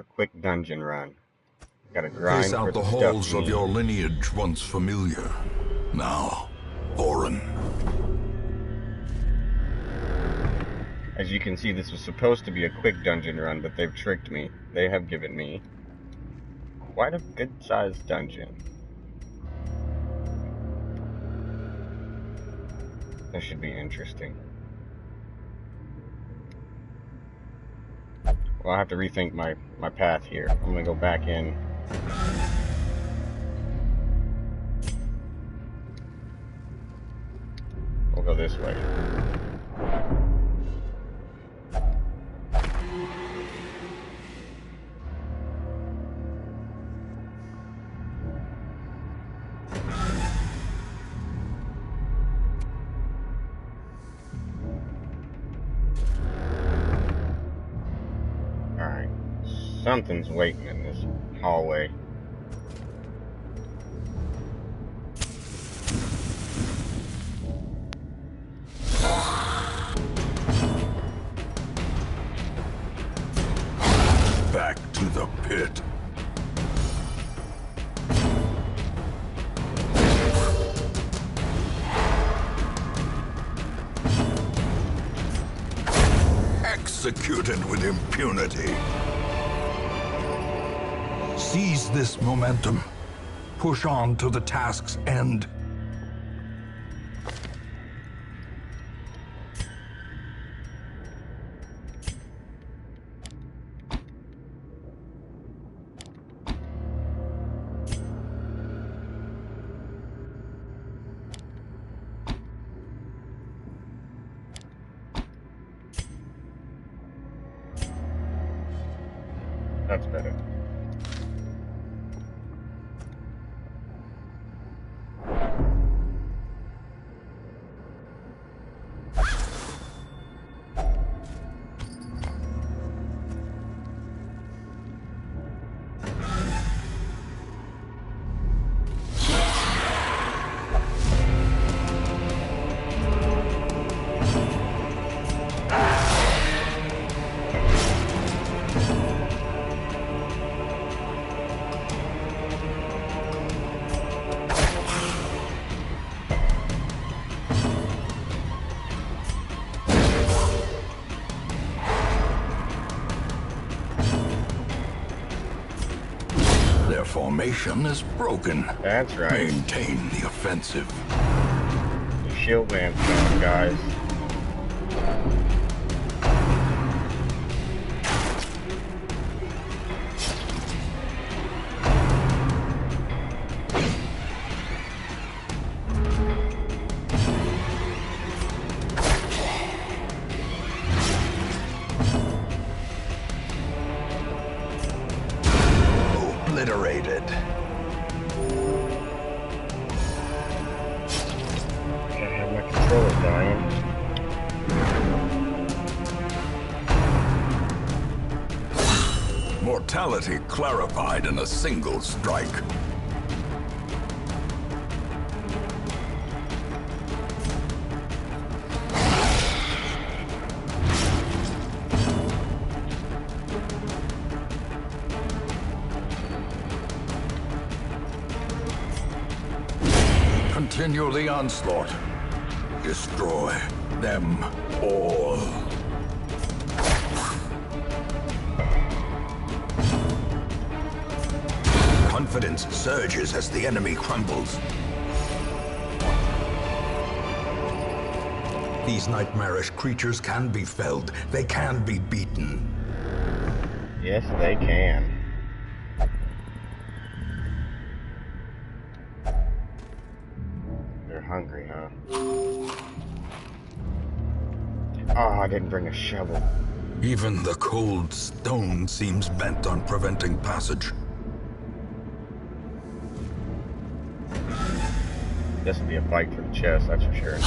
a quick dungeon run. Gotta grind Pace for out the the halls stuff of your lineage once familiar. Now, foreign. As you can see, this was supposed to be a quick dungeon run, but they've tricked me. They have given me quite a good-sized dungeon. This should be interesting. Well, I have to rethink my path here. I'm gonna go back in. We'll go this way. Alright. Something's waiting in this hallway. Back to the pit. Executed with impunity. Seize this momentum. Push on to the task's end. That's better. Their formation is broken. That's right. Maintain the offensive. The shield man stuff, guys. Obliterated. Can't have my controller dying. Mortality clarified in a single strike. Continue the onslaught. Destroy them all. Confidence surges as the enemy crumbles. These nightmarish creatures can be felled. They can be beaten. Yes, they can. They're hungry, huh? Oh, I didn't bring a shovel. Even the cold stone seems bent on preventing passage. This will be a fight for the chest, that's for sure.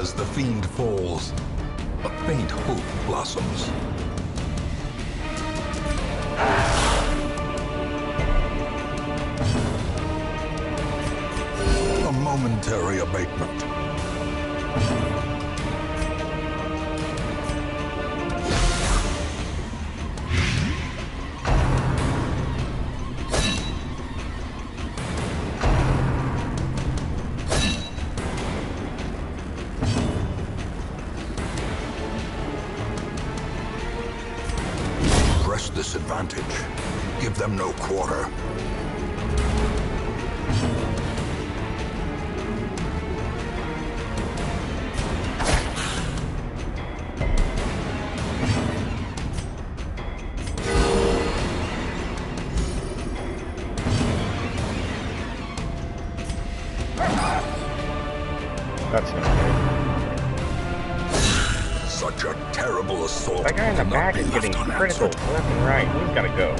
As the fiend falls, a faint hope blossoms. A momentary abatement. Press this advantage. Give them no quarter. That's not good. Such a terrible assault. That guy in the cannot back be is left getting unanswered. criticals left and right. He's gotta go.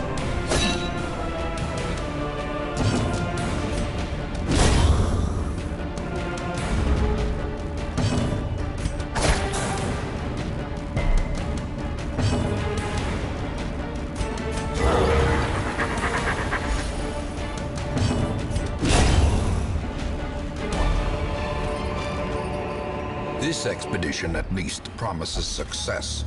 This expedition at least promises success.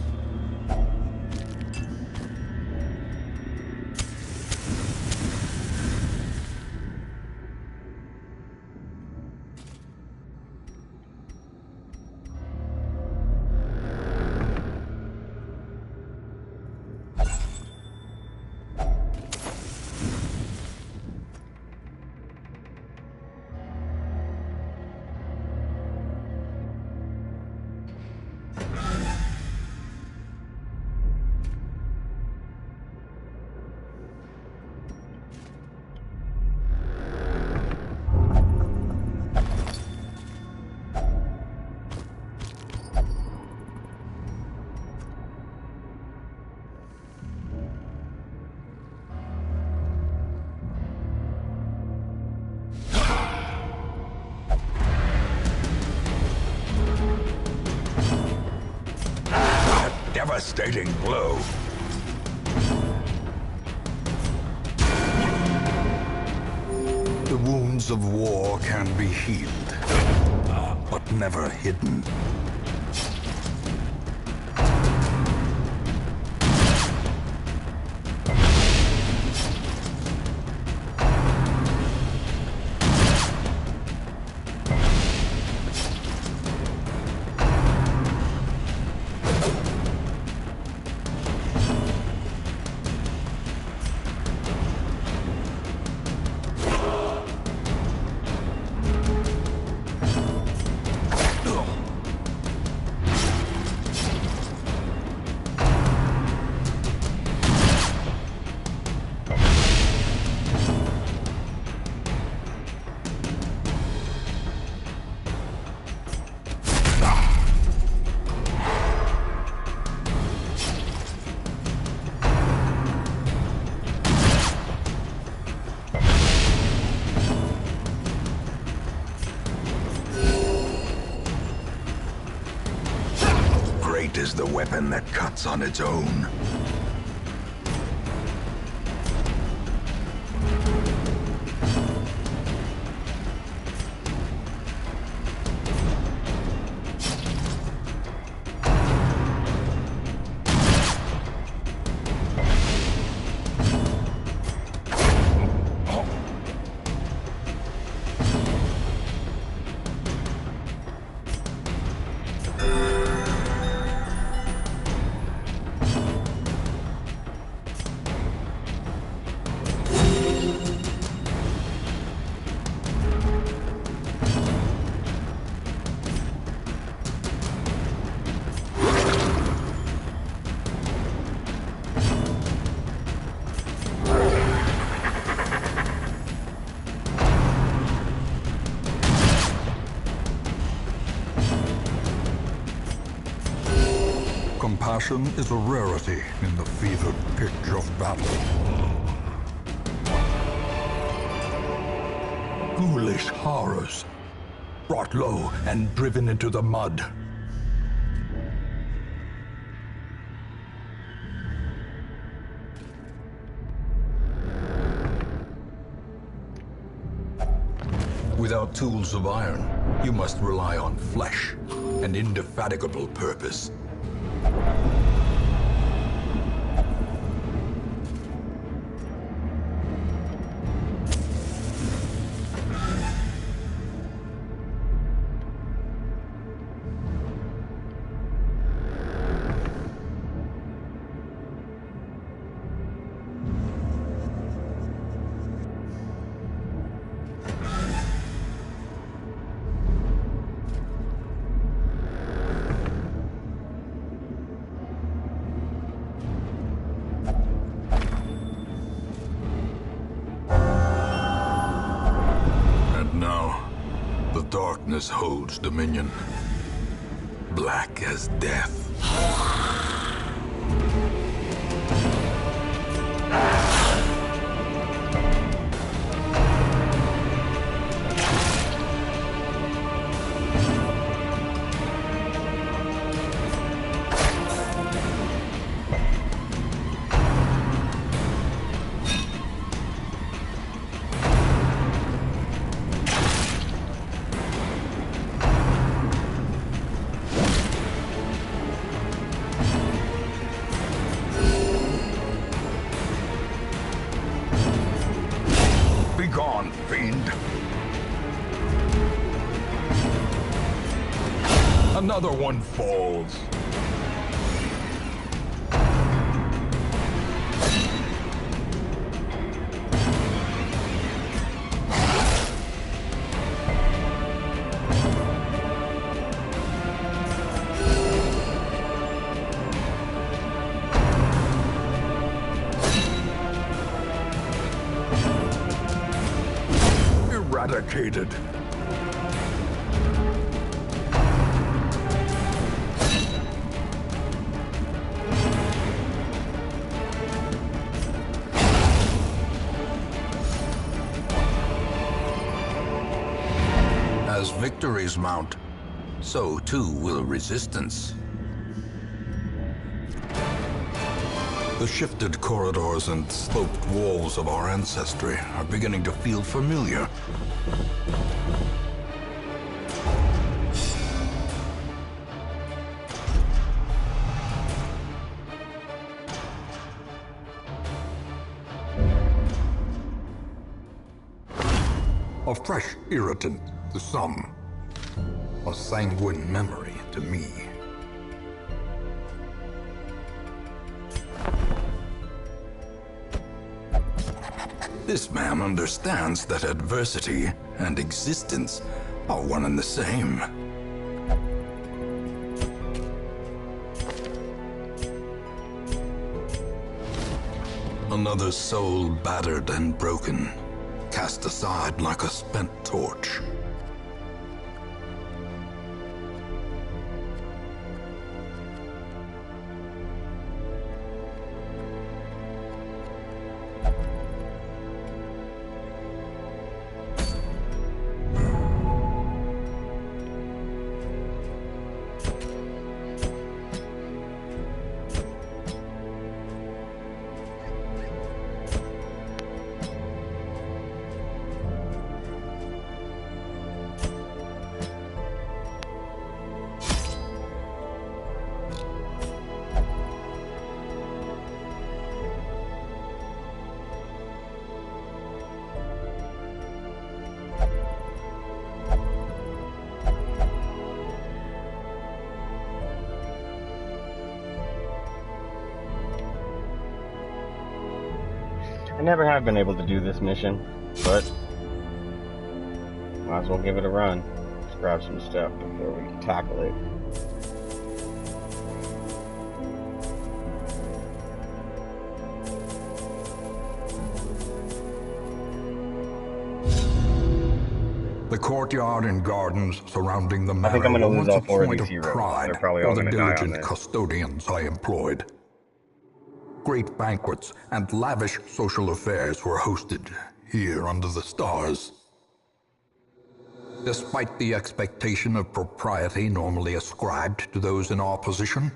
Devastating blow. The wounds of war can be healed, but never hidden. Great is the weapon that cuts on its own. Compassion is a rarity in the fevered pitch of battle. Ghoulish horrors, brought low and driven into the mud. Without tools of iron, you must rely on flesh and indefatigable purpose. Darkness holds dominion, black as death. Begone, fiend! Another one falls. Eradicated. As victories mount, so too will resistance. The shifted corridors and sloped walls of our ancestry are beginning to feel familiar. A fresh irritant to some, a sanguine memory to me. This man understands that adversity and existence are one and the same. Another soul battered and broken, cast aside like a spent torch. I never have been able to do this mission, but might as well give it a run. Let's grab some stuff before we tackle it. The courtyard and gardens surrounding the manor I think I'm going to were lose once all a four of point these of heroes. pride They're probably for all the going to die on diligent this. custodians I employed. Great banquets and lavish social affairs were hosted here under the stars. Despite the expectation of propriety normally ascribed to those in our position,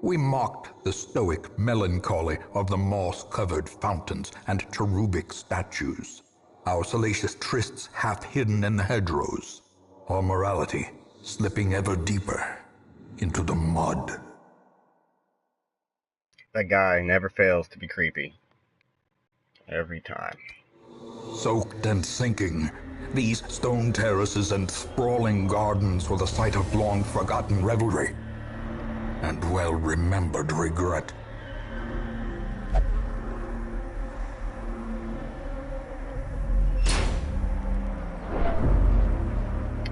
we mocked the stoic melancholy of the moss-covered fountains and cherubic statues, our salacious trysts half hidden in the hedgerows, our morality slipping ever deeper into the mud. That guy never fails to be creepy. Every time. Soaked and sinking, these stone terraces and sprawling gardens were the site of long-forgotten revelry and well-remembered regret.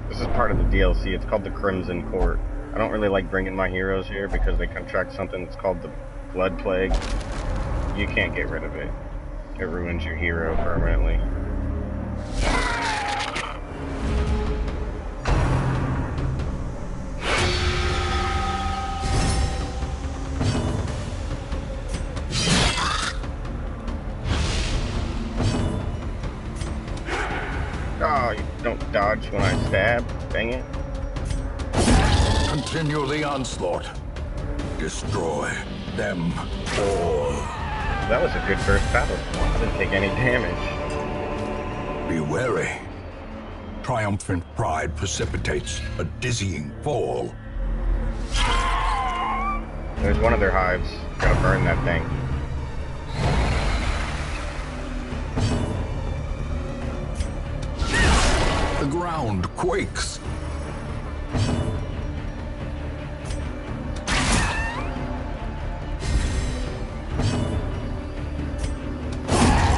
This is part of the DLC. It's called the Crimson Court. I don't really like bringing my heroes here because they contract something that's called the Blood Plague. You can't get rid of it. It ruins your hero permanently. Oh, you don't dodge when I stab. Dang it. Continue the onslaught. Destroy them all. That was a good first battle. I didn't take any damage. Be wary. Triumphant pride precipitates a dizzying fall. There's one of their hives. Gotta burn that thing. The ground quakes.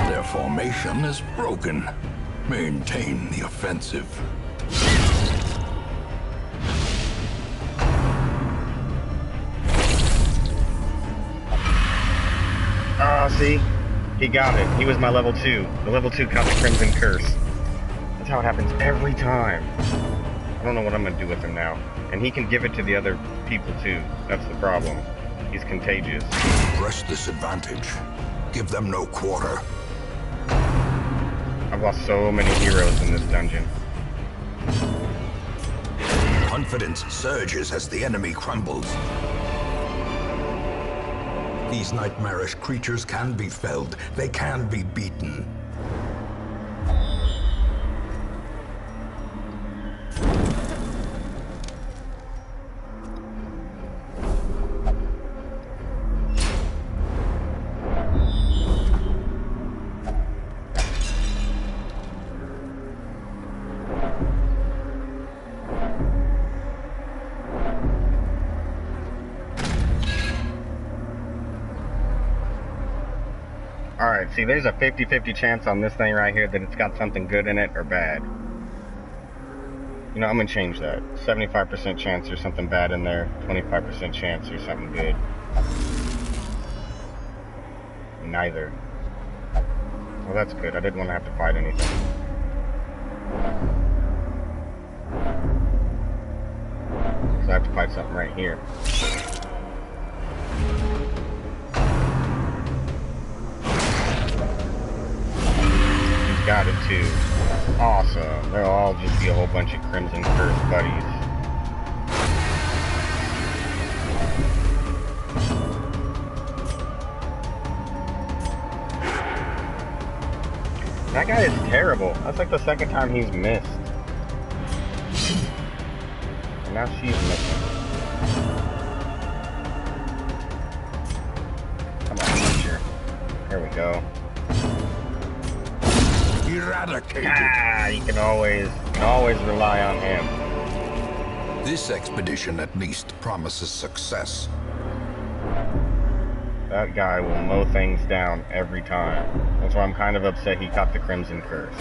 Their formation is broken. Maintain the offensive. Ah, see? He got it. He was my level 2. The level 2 caught the Crimson Curse. That's how it happens every time. I don't know what I'm gonna do with him now. And he can give it to the other people too. That's the problem. He's contagious. Press this advantage. Give them no quarter. I've lost so many heroes in this dungeon. Confidence surges as the enemy crumbles. These nightmarish creatures can be felled. They can be beaten. Alright, see, there's a 50-50 chance on this thing right here that it's got something good in it or bad. You know, I'm gonna change that. 75% chance there's something bad in there, 25% chance there's something good. Neither. Well, that's good. I didn't want to have to fight anything. So I have to fight something right here. Got it too. Awesome. They'll all just be a whole bunch of Crimson Curse buddies. That guy is terrible. That's like the second time he's missed. And now she's missing. Come on, Archer. There we go. Eradicated. Ah, you can always rely on him. This expedition at least promises success. That guy will mow things down every time. That's why I'm kind of upset he caught the Crimson Curse.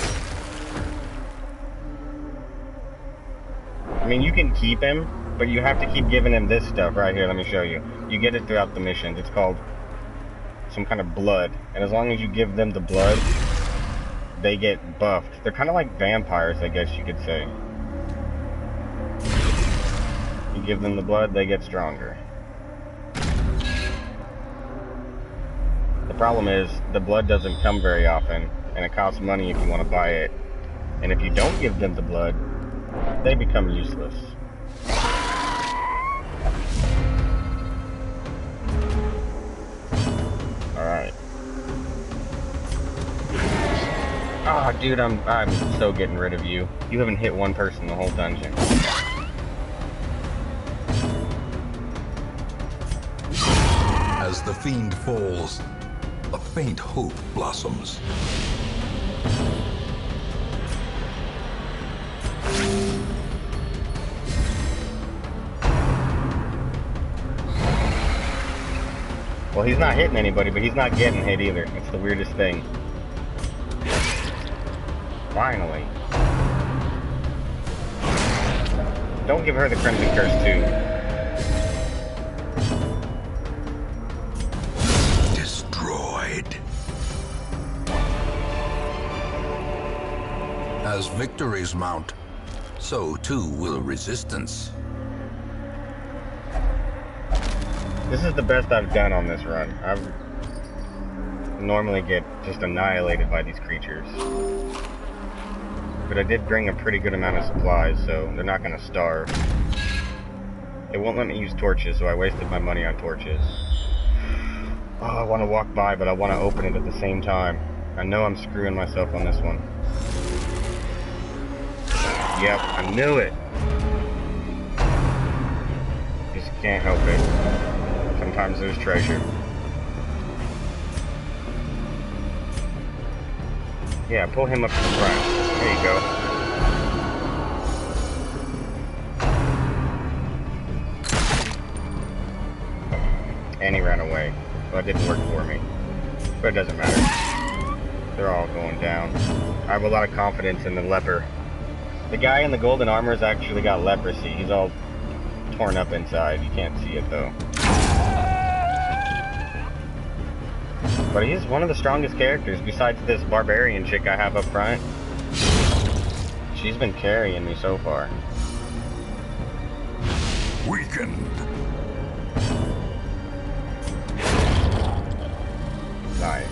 I mean, you can keep him, but you have to keep giving him this stuff right here. Let me show you. You get it throughout the missions. It's called some kind of blood. And as long as you give them the blood, they get buffed. They're kind of like vampires, I guess you could say. You give them the blood, they get stronger. The problem is, the blood doesn't come very often, and it costs money if you want to buy it. And if you don't give them the blood, they become useless. Alright. Ah, oh, dude, I'm so getting rid of you. You haven't hit one person the whole dungeon. As the fiend falls, a faint hope blossoms. Well, he's not hitting anybody, but he's not getting hit either. It's the weirdest thing. Finally. Don't give her the Crimson Curse, too. Destroyed. As victories mount, so too will resistance. This is the best I've done on this run. I normally get just annihilated by these creatures. But I did bring a pretty good amount of supplies, so they're not going to starve. It won't let me use torches, so I wasted my money on torches. Oh, I want to walk by, but I want to open it at the same time. I know I'm screwing myself on this one. Yep, I knew it. Just can't help it. Sometimes there's treasure. Yeah, pull him up to the front. There you go. And he ran away. Well, it didn't work for me. But it doesn't matter. They're all going down. I have a lot of confidence in the leper. The guy in the golden armor has actually got leprosy. He's all torn up inside. You can't see it though. But he's one of the strongest characters besides this barbarian chick I have up front. She's been carrying me so far. Weakened. Nice.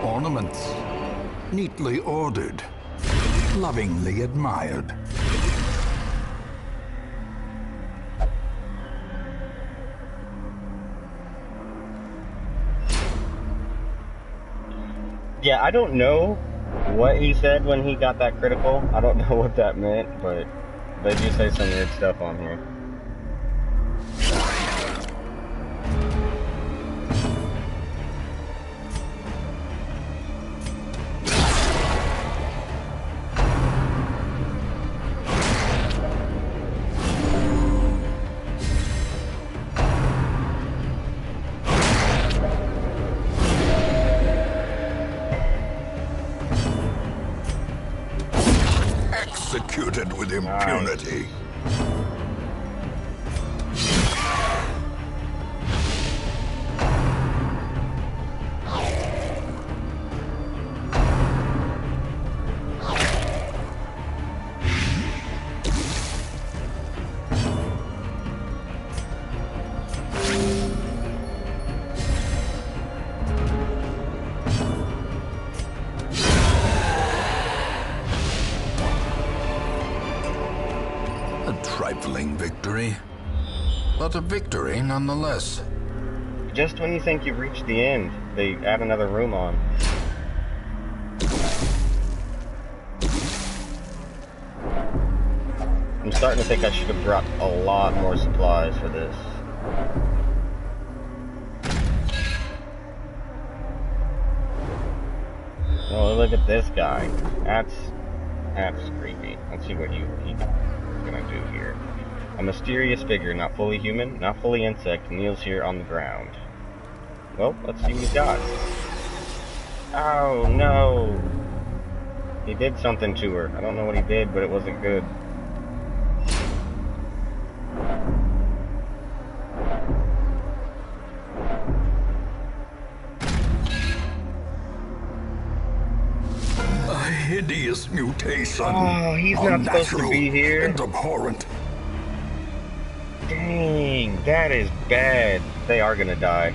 Ornaments. Neatly ordered. Lovingly admired. Yeah, I don't know what he said when he got that critical. I don't know what that meant, but they do say some weird stuff on here. Executed with impunity. Trifling victory, but a victory nonetheless. Just when you think you've reached the end, they add another room on. I'm starting to think I should have brought a lot more supplies for this. Oh, look at this guy. That's creepy. Let's see what he's gonna do here. A mysterious figure, not fully human, not fully insect, kneels here on the ground. Well, let's see what he's got. Oh, no. He did something to her. I don't know what he did, but it wasn't good. A hideous mutation. Oh, he's not supposed to be here. And abhorrent. Dang, that is bad. They are gonna die.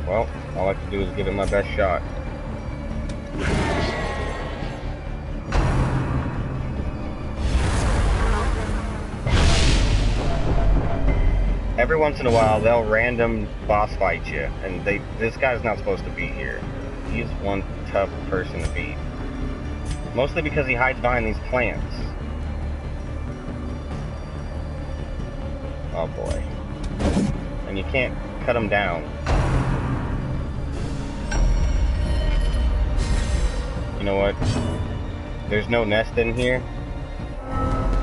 Well, all I can do is give it my best shot. every once in a while they'll random boss fight you, and this guy's not supposed to be here. He's one tough person to beat. Mostly because he hides behind these plants. Oh boy. And you can't cut him down. You know what? There's no nest in here.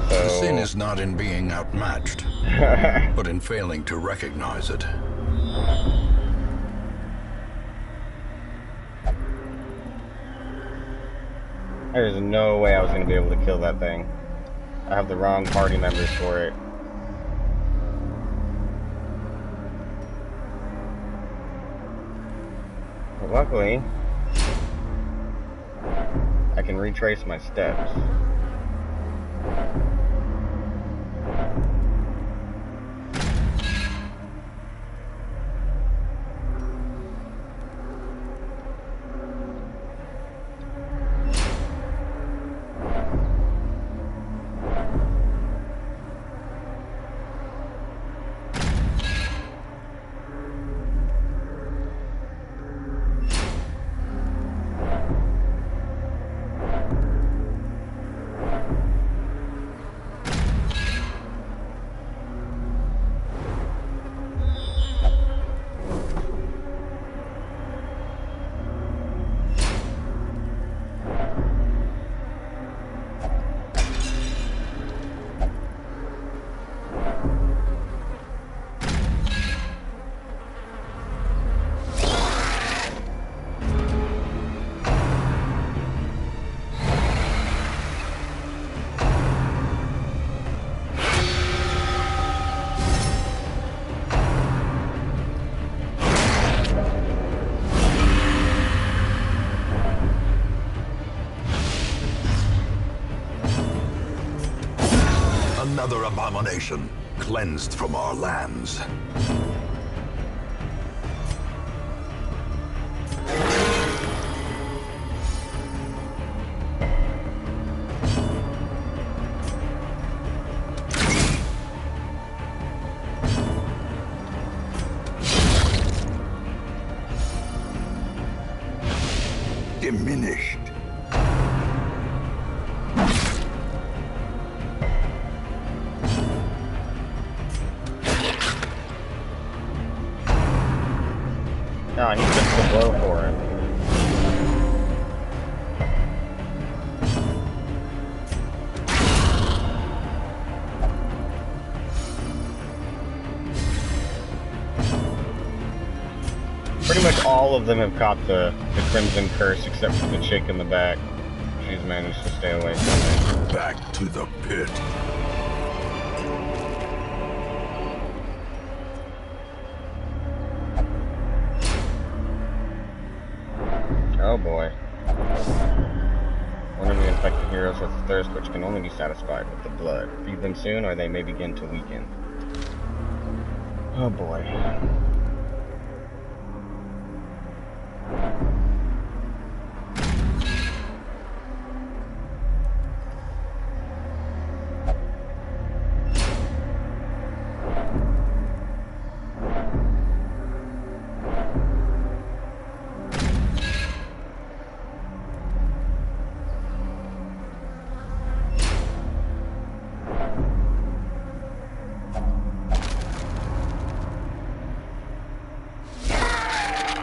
So... The sin is not in being outmatched, but in failing to recognize it. There's no way I was going to be able to kill that thing. I have the wrong party members for it. But luckily, I can retrace my steps. Another abomination, cleansed from our lands. Diminished. No, he took the blow for him. Pretty much all of them have caught the Crimson Curse except for the chick in the back. She's managed to stay away from it. Back to the pit. Oh boy. One of the infected heroes with a thirst which can only be satisfied with the blood. Feed them soon or they may begin to weaken. Oh boy.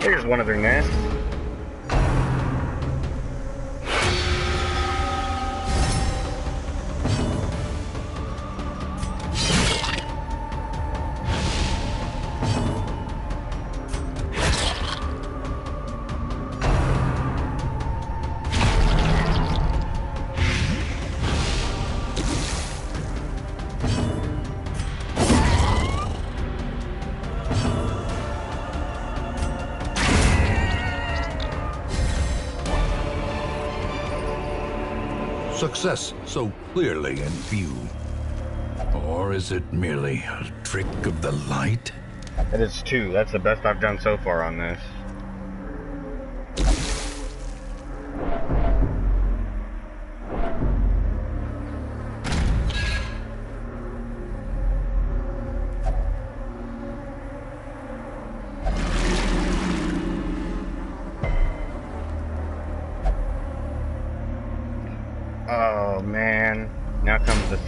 Here's one of their nests. Success so clearly in view. Or is it merely a trick of the light? It is 2. That's the best I've done so far on this.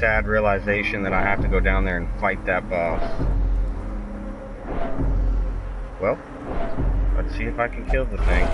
sad realization that I have to go down there and fight that boss. Well, let's see if I can kill the thing.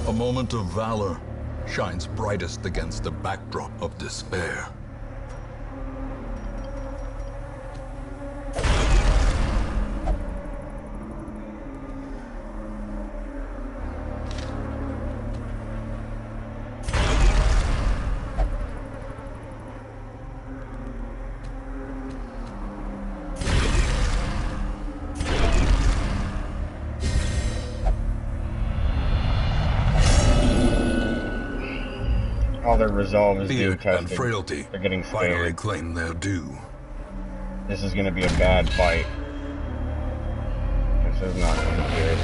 A moment of valor shines brightest against the backdrop of despair. All their resolve is being Fear tested. and frailty They're getting finally scared. claim their due. This is gonna be a bad fight. This is not gonna be good.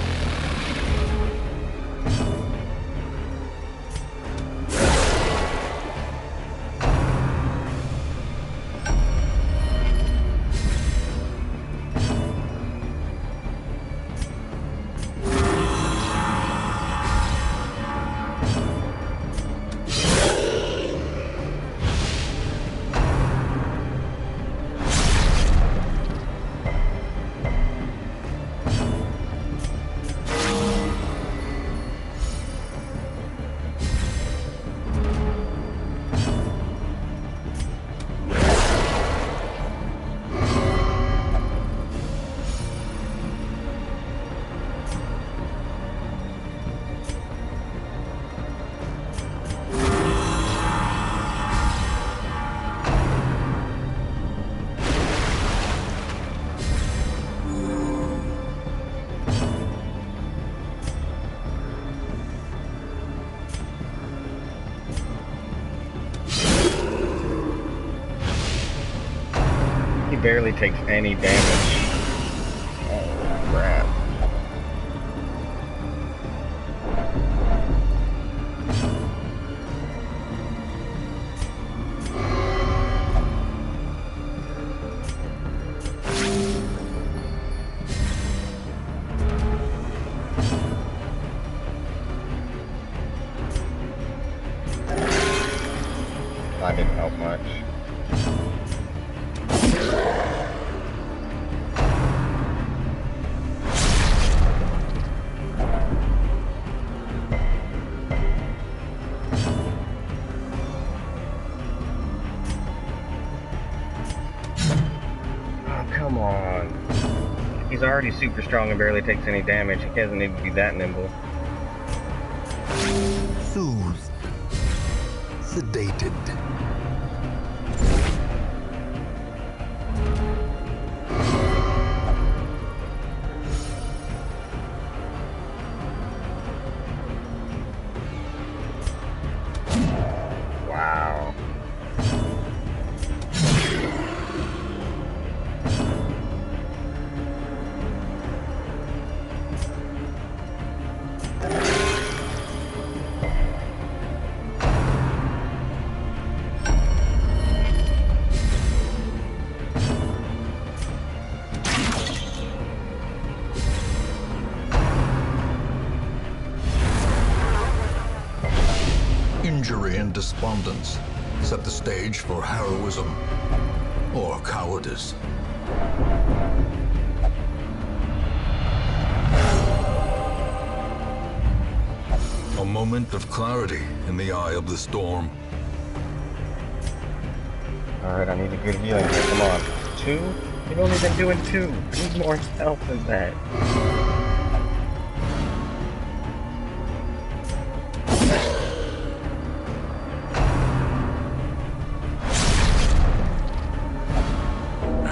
He barely takes any damage. Oh, crap. That didn't help much. Come on. He's already super strong and barely takes any damage. He doesn't need to be that nimble. Soothed. Sedated. Wow. Injury and despondence set the stage for heroism or cowardice. A moment of clarity in the eye of the storm. Alright, I need a good healing here. Come on. 2? You've only been doing 2. I need more health than that.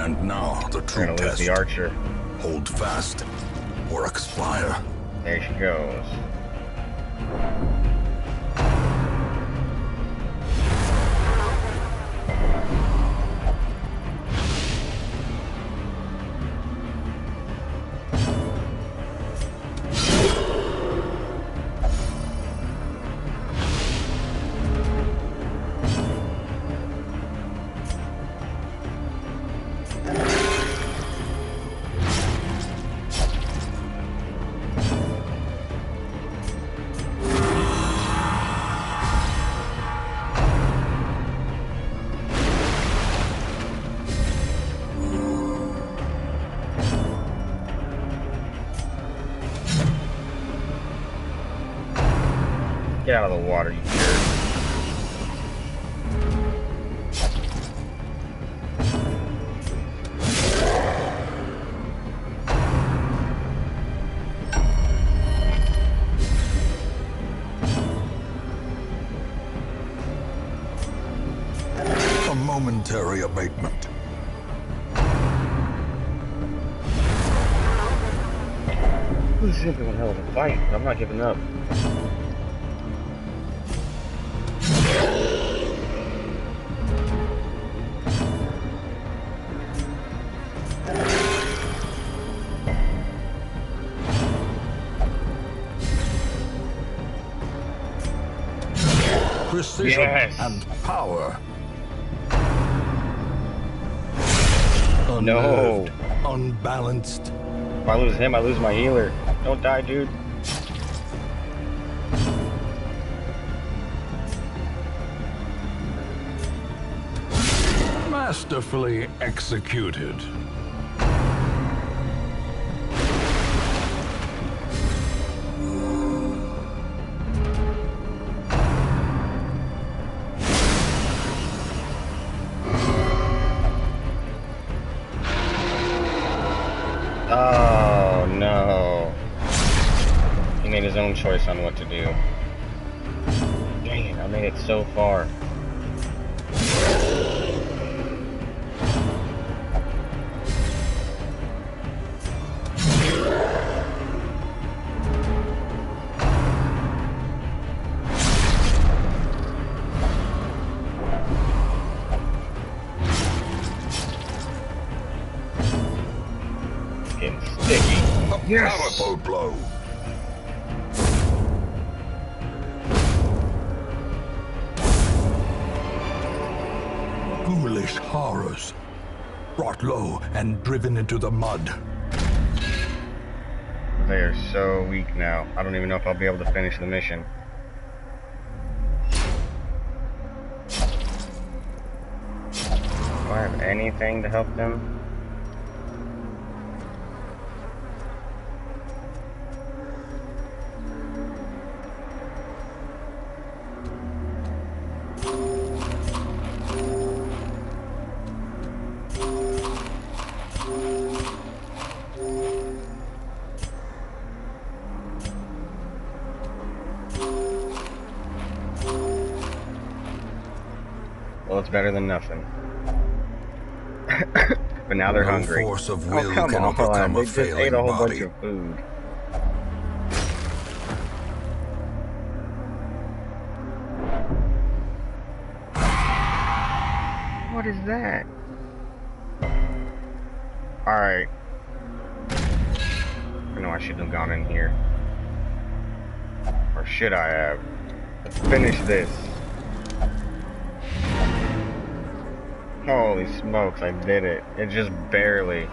And now the We're true gonna lose test. the archer. Hold fast or expire. There she goes. Get out of the water, you jerk. A momentary abatement. This is one hell of a fight, but I'm not giving up. Precision Yes. and power. No. Unnerved, unbalanced. If I lose him, I lose my healer. Don't die, dude. Masterfully executed. Oh, no. He made his own choice on what to do. Dang it, I made it so far. Getting sticky. A powerful blow. Ghoulish horrors. Brought low and driven into the mud. They are so weak now. I don't even know if I'll be able to finish the mission. Do I have anything to help them? Well, it's better than nothing. But now they're No hungry. force of Oh, will come can on. overcome They a just ate failing a whole bunch body. of food. What is that? Alright. I know I shouldn't have gone in here. Or should I have? Let's finish this. Holy smokes, I did it. It just barely.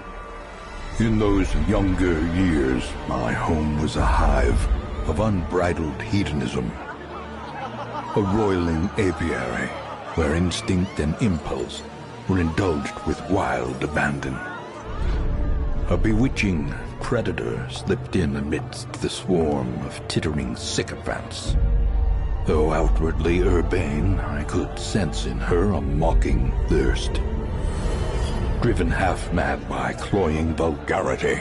In those younger years, my home was a hive of unbridled hedonism. A roiling apiary where instinct and impulse were indulged with wild abandon. A bewitching predator slipped in amidst the swarm of tittering sycophants. Though outwardly urbane, I could sense in her a mocking thirst. Driven half-mad by cloying vulgarity,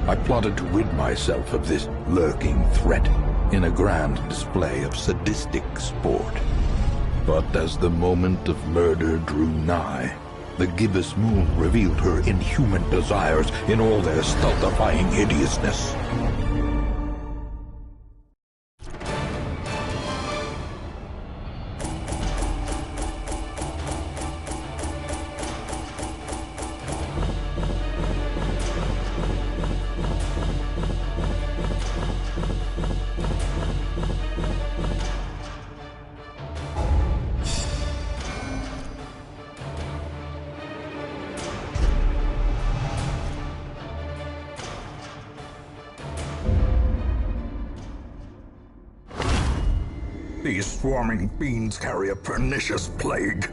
I plotted to rid myself of this lurking threat in a grand display of sadistic sport. But as the moment of murder drew nigh, The gibbous moon revealed her inhuman desires in all their stultifying hideousness. These swarming fiends carry a pernicious plague.